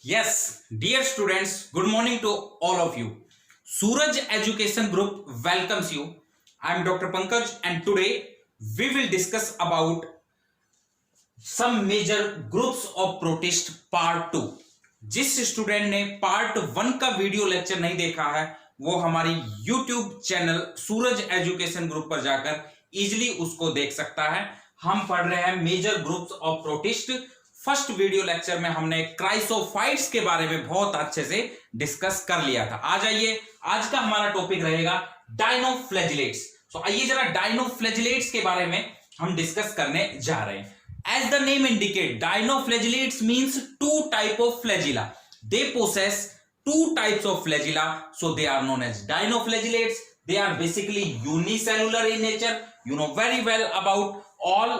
Yes, dear students, good morning to all of you. Suraj Education Group welcomes you. I am Dr. Pankaj and today we will discuss about some major groups of protest part 2. जिस student ने part 1 का video lecture नहीं देखा है वो हमारी YouTube channel सूरज education group पर जाकर इजीली उसको देख सकता है। हम पढ़ रहे हैं major groups of protist. First video lecture में हमने क्राइसोफाइट्स के बारे में बहुत अच्छे से डिस्कस कर लिया था। आ जाइए, आज का हमारा टॉपिक रहेगा डायनोफ्लैजिलेट्स। तो आइए जरा डायनोफ्लैजिलेट्स के बारे में हम डिस्कस करने जा रहे हैं। As the name indicate, dinoflagellates means two type of flagella. They possess two types of flagella, so they are known as dinoflagellates. They are basically unicellular in nature. You know very well about all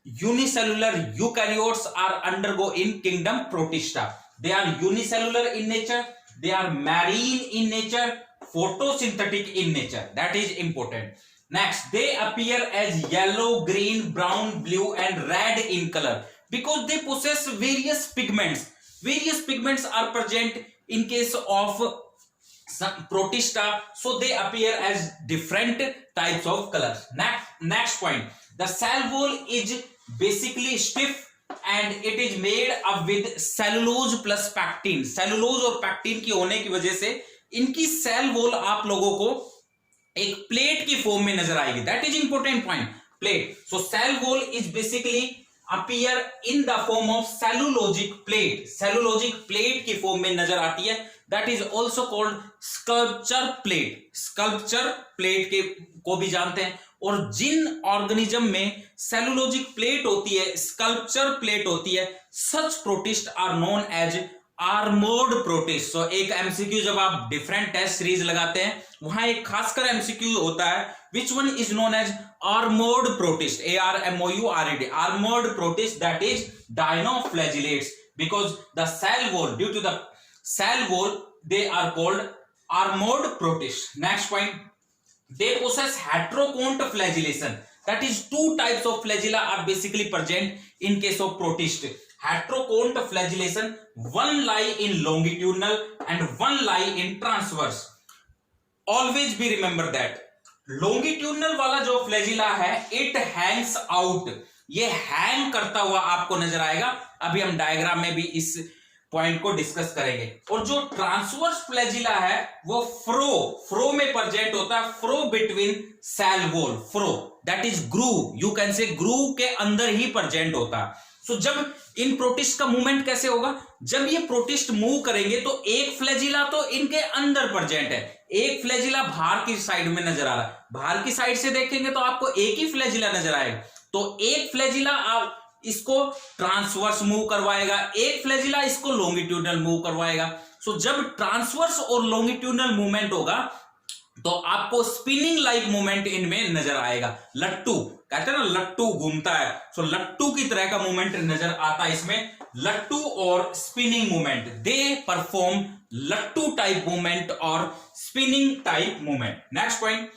unicellular eukaryotes are undergo in kingdom Protista. They are unicellular in nature. They are marine in nature, photosynthetic in nature. That is important. Next, they appear as yellow, green, brown, blue and red in color because they possess various pigments. Various pigments are present in case of some protista, so they appear as different types of colors. Next point, the cell wall is basically stiff and it is made up with cellulose plus pectin. Cellulose और pectin की होने की वजह से इनकी cell wall आप लोगों को एक प्लेट की फॉर्म में नजर आएगी। That is important point, plate. So cell wall is basically appear in the form of cellulosic plate. Cellulosic plate की फॉर्म में नजर आती है। That is also called sculpture plate. Sculpture plate के को भी जानते हैं। और जिन ऑर्गेनिज्म में सेलुलोजिक प्लेट होती है, स्कल्पचर प्लेट होती है, such protist are known as armoured protist. So एक एमसीक्यू जब आप डिफरेंट टेस्ट सीरीज लगाते हैं वहां एक खासकर एमसीक्यू होता है, which one is known as armoured protist, ARMOURED, armoured protist, that is dinoflagellates because the cell wall, due to the cell wall they are called armoured protist. Next point, they possess heterocont flagellation, that is two types of flagella are basically present in case of protist. Heterocont flagellation, one lie in longitudinal and one lie in transverse. Always be remember that longitudinal वाला जो flagella है it hangs out, ये hang करता हुआ आपको नजर आएगा। अभी हम डायग्राम में भी इस पॉइंट को डिस्कस करेंगे। और जो ट्रांसवर्स फ्लैजिला है वो फ्रो में प्रेजेंट होता है, furrow between cell wall, furrow that is groove, you can say groove के अंदर ही प्रेजेंट होता है। सो जब इन प्रोटिस्ट का मूवमेंट कैसे होगा, जब ये प्रोटिस्ट मूव करेंगे तो एक फ्लैजिला तो इनके अंदर प्रेजेंट है, एक फ्लैजिला बाहर की साइड में नजर आ रहा है। बाहर की साइड से देखेंगे तो आपको एक ही फ्लैजिला नजर आएगा। तो एक फ्लैजिला आप इसको ट्रांसवर्स मूव करवाएगा, एक फ्लैजिला इसको लॉन्गिट्यूडनल मूव करवाएगा। सो जब ट्रांसवर्स और लॉन्गिट्यूडनल मूवमेंट होगा तो आपको स्पिनिंग लाइक मूवमेंट इनमें नजर आएगा। लट्टू कहते हैं ना, लट्टू घूमता है, सो लट्टू की तरह का मूवमेंट नजर आता है इसमें। लट्टू और स्पिनिंग मूवमेंट, दे परफॉर्म लट्टू टाइप मूवमेंट और spinning type movement. Next point,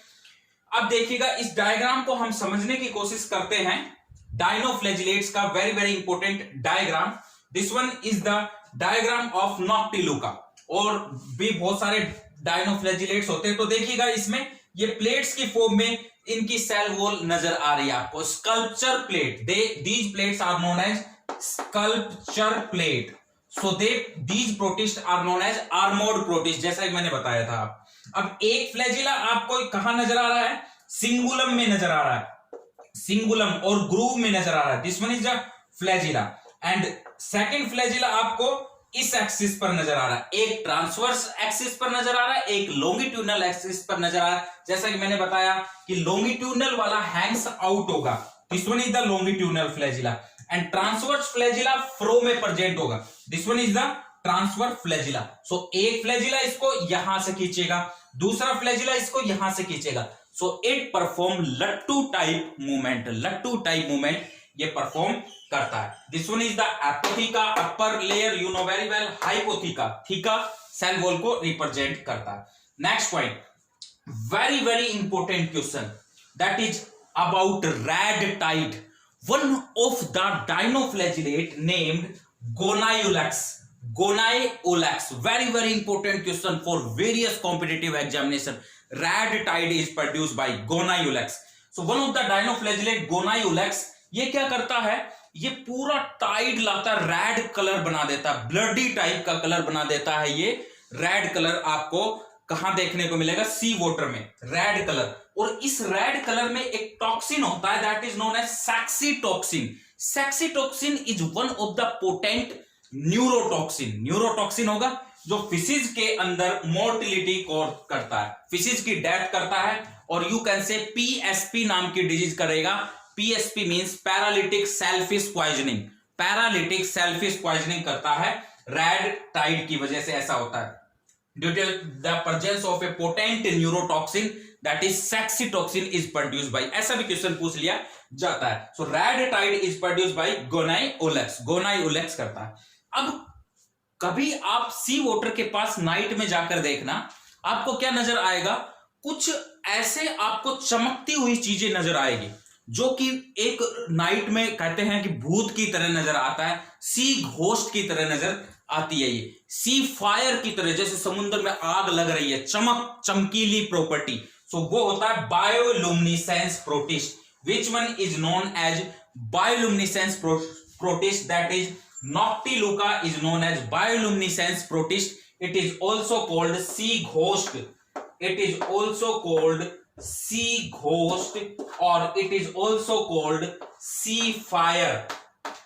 अब देखिएगा इस डायग्राम को हम समझने की कोशिश करते हैं। डायनोफ्लैजिलेट्स का very very important diagram, this one is the diagram of noctiluca. और भी बहुत सारे डायनोफ्लैजिलेट्स होते हैं। तो देखिएगा इसमें ये प्लेट्स की फॉर्म में इनकी सेल वॉल नजर आ रही है आपको। Sculpture plate, these plates are known as sculpture plate. So these protist are known as armoured protist, जैसा कि मैंने बताया था। अब एक फ्लैजिला आपको कहां नजर आ रहा है, सिंगुलम में नजर आ रहा है, सिंगुलम और ग्रूव में नजर आ रहा है। This one is the flagella and second flagella आपको इस एक्सिस पर नजर आ रहा है, एक ट्रांसवर्स एक्सिस पर नजर आ रहा है, एक लॉन्गिट्यूडनल एक्सिस पर नजर आ रहा है। जैसा कि मैंने बताया कि लॉन्गिट्यूडनल वाला हैंग्स आउट होगा, this one is the longitudinal flagella and transverse flagella furrow में प्रेजेंट होगा, this one is the transverse flagella. So एक फ्लैजिला इसको यहां से खींचेगा, दूसरा फ्लैजिला इसको यहां से खींचेगा। So it perform लट्टू टाइप मूवमेंट, लट्टू टाइप मूवमेंट ये परफॉर्म करता है। This one is the epitheca, upper layer, you know very well. Hypotheca, theca cell wall को रिप्रेजेंट करता है। Next point, very very important question, that is about red tide. One of the dinoflagellate named Goniolax Goniolex, very important question for various competitive examination. Rad tide is produced by Goniolex. So one of the dinoflagellate Goniolex, ये क्या करता है, ये पूरा Tide लाता है, red colour बना देता है, ब्लडी टाइप का कलर बना देता है। ये रेड कलर आपको कहां देखने को मिलेगा, सी वाटर में, रेड कलर। और इस रेड कलर में एक टॉक्सिन होता है, that is known as saxitoxin. Saxitoxin is one of the potent neurotoxin. Neurotoxin होगा जो फिशेज के अंदर मोर्टिलिटी कॉज करता है, फिशेज की डेथ करता है, और यू कैन से पीएसपी नाम की डिजीज करेगा। PSP means paralytic selfish poisoning, paralytic selfish poisoning करता है, रेड टाइड की वजह से ऐसा होता है, due to the presence of a potent neurotoxin that is saxitoxin is produced by. ऐसा भी क्वेश्चन पूछ लिया जाता है। So red tide is produced by gonyaulax, gonyaulax करता है। अब कभी आप सी वाटर के पास नाइट में जाकर देखना, आपको क्या नजर आएगा, कुछ ऐसे आपको चमकती हुई चीजें नजर आएगी, जो कि एक नाइट में कहते हैं कि भूत की तरह नजर आता है, सी घोस्ट की तरह नजर आती है, ये सी फायर की तरह, जैसे समुद्र में आग लग रही है, चमक, चमकीली प्रॉपर्टी। सो वो होता है bioluminescence protist, which one is known as bioluminescence protist, that is Noctiluca is known as bioluminescence protist. It is also called sea ghost. It is also called sea ghost, or it is also called sea fire.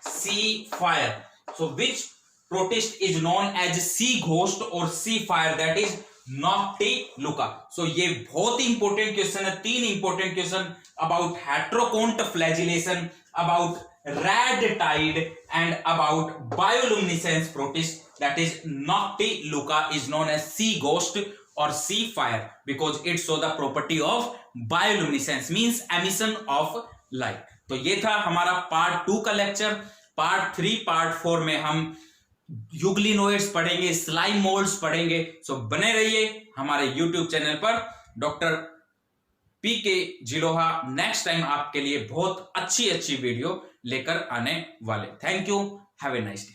Sea fire. So which protist is known as sea ghost or sea fire? That is Noctiluca. So ये बहुत ही important question है, 3 important question about heterokont flagellation, about red tide, and about bioluminescence protist, that is Noctiluca is known as sea ghost or sea fire because it show the property of bioluminescence, means emission of light. तो ये था हमारा part 2 का lecture. Part 3 part 4 में हम euglenoids पढ़ेंगे, slime moulds पढ़ेंगे। सो बने रहिए हमारे यूट्यूब चैनल पर। डॉक्टर पीके जिलोहा नेक्स्ट टाइम आपके लिए बहुत अच्छी वीडियो लेकर आने वाले। Thank you, have a nice day.